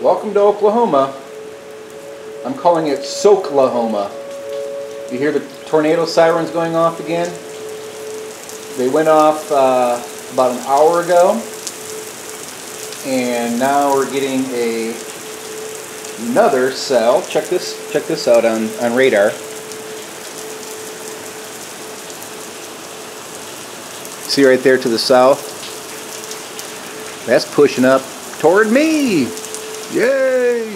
Welcome to Oklahoma. I'm calling it Soaklahoma. You hear the tornado sirens going off again? They went off about an hour ago, and now we're getting another cell. Check this out on radar. See right there to the south? That's pushing up toward me. Yay!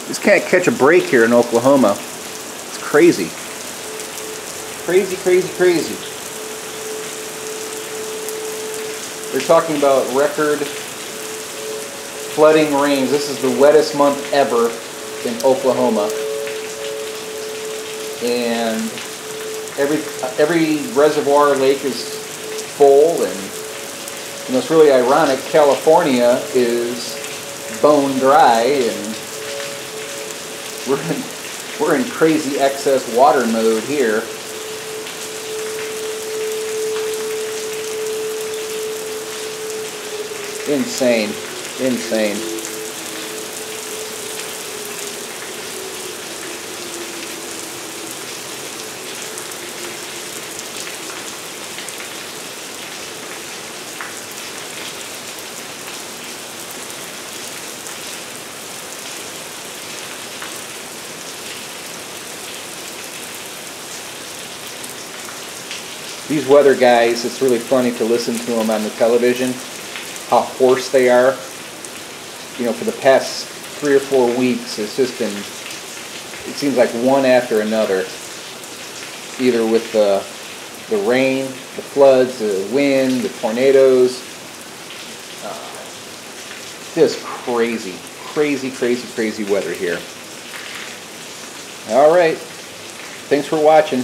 Just can't catch a break here in Oklahoma. It's crazy. Crazy, crazy, crazy. They're talking about record flooding rains. This is the wettest month ever in Oklahoma. And every reservoir lake is full, and you know, it's really ironic. California is bone dry, and we're in crazy excess water mode here. Insane, insane. These weather guys, it's really funny to listen to them on the television, how hoarse they are. You know, for the past 3 or 4 weeks, it's just been, it seems like one after another. Either with the rain, the floods, the wind, the tornadoes. Just crazy, crazy, crazy, crazy weather here. All right. Thanks for watching.